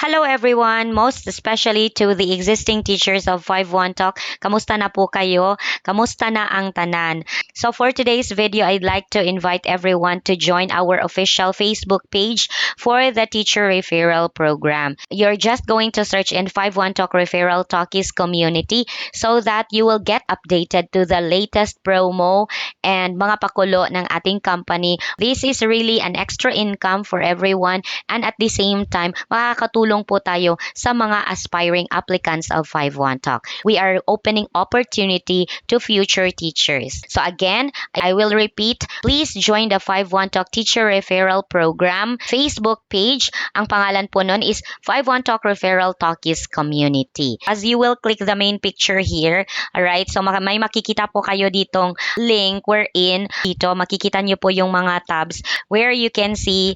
Hello everyone, most especially to the existing teachers of 51 Talk. Kamusta na po kayo? Kamusta na ang tanan? So for today's video, I'd like to invite everyone to join our official Facebook page for the teacher referral program. You're just going to search in 51 Talk Referral Talkies community so that you will get updated to the latest promo and mga pakulo ng ating company. This is really an extra income for everyone, and at the same time, makakatulong po tayo sa mga aspiring applicants of 51 Talk. We are opening opportunity to future teachers. So again, I will repeat, please join the 51 Talk Teacher Referral Program Facebook page. Ang pangalan po nun is 51 Talk Referral Talkies Community. As you will click the main picture here, alright, so may makikita po kayo ditong link wherein dito makikita nyo po yung mga tabs where you can see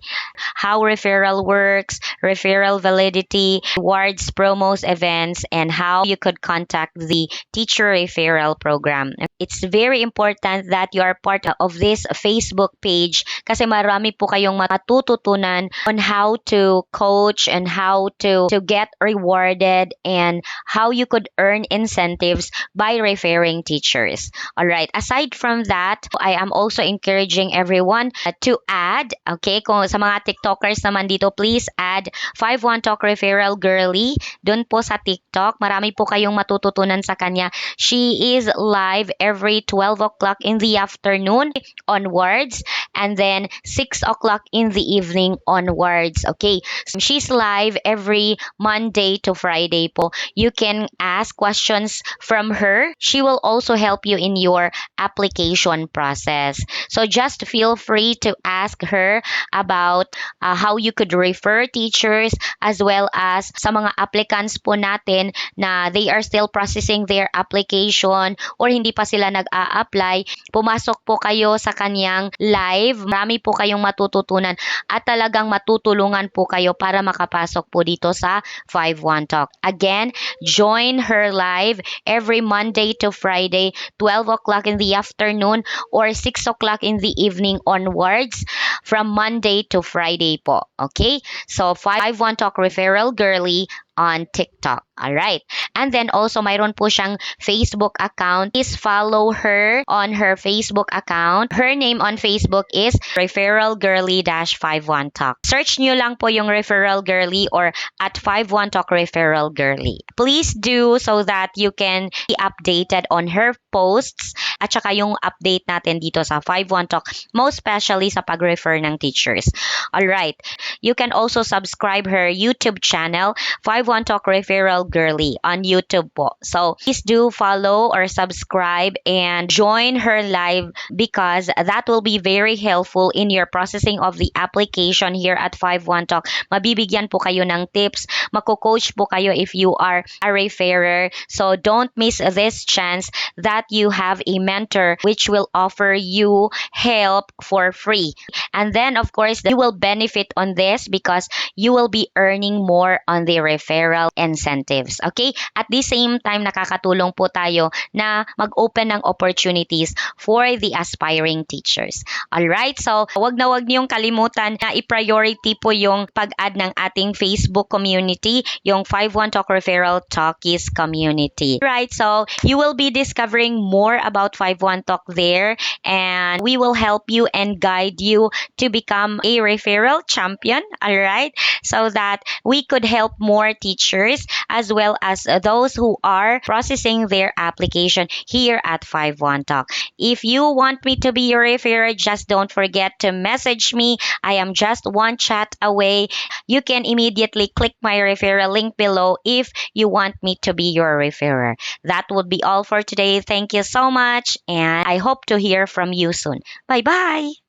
how referral works, referral validity, rewards, promos, events, and how you could contact the teacher referral program. It's very important that you are part of this Facebook page kasi marami po kayong matututunan on how to coach and how to get rewarded and how you could earn incentives by referring teachers. Alright, aside from that, I am also encouraging everyone to add, okay, kung sa mga TikTokers naman dito, please add 51 Talk Referral Girly dun po sa TikTok. Marami po kayong matututunan sa kanya. She is live every 12 o'clock in the afternoon onwards and then 6 o'clock in the evening onwards. Okay, so she's live every Monday to Friday po. You can ask questions from her. She will also help you in your application process. So just feel free to ask her about how you could refer teachers as well as sa mga applicants po natin na they are still processing their application or hindi pa sila nag-a-apply. Pumasok po kayo sa kanyang live. Marami po kayong matututunan at talagang matutulungan po kayo para makapasok po dito sa 51 Talk. Again, join her live every Monday to Friday, 12 o'clock in the afternoon or 6 o'clock in the evening onwards from Monday to Friday po. Okay? So, 51 Talk Referral Girly on TikTok. Alright. And then also, mayroon po siyang Facebook account. Please follow her on her Facebook account. Her name on Facebook is Referral Girly-51 Talk. Search nyo lang po yung Referral Girly or at 51 Talk Referral Girly. Please do so that you can be updated on her posts at saka yung update natin dito sa 51 Talk, most especially sa pag-refer ng teachers. Alright. You can also subscribe her YouTube channel, 51 Talk Referral Girly on YouTube po. So, please do follow or subscribe and join her live because that will be very helpful in your processing of the application here at 51 Talk. Mabibigyan po kayo ng tips. Mako-coach po kayo if you are a referrer. So, don't miss this chance that you have a mentor which will offer you help for free. And then, of course, you will benefit on this because you will be earning more on the referral incentives. Okay? At the same time, nakakatulong po tayo na mag-open ng opportunities for the aspiring teachers. Alright? So, wag niyong kalimutan na i-priority po yung pag-add ng ating Facebook community, yung 51 Talk Referral Talkies community. Right? So, you will be discovering more about 51 Talk there and we will help you and guide you to become a referral champion. Alright? So that we could help more teachers as well as those who are processing their application here at 51 Talk. If you want me to be your referrer, just don't forget to message me. I am just one chat away. You can immediately click my referral link below if you want me to be your referrer. That would be all for today. Thank you so much and I hope to hear from you soon. Bye-bye!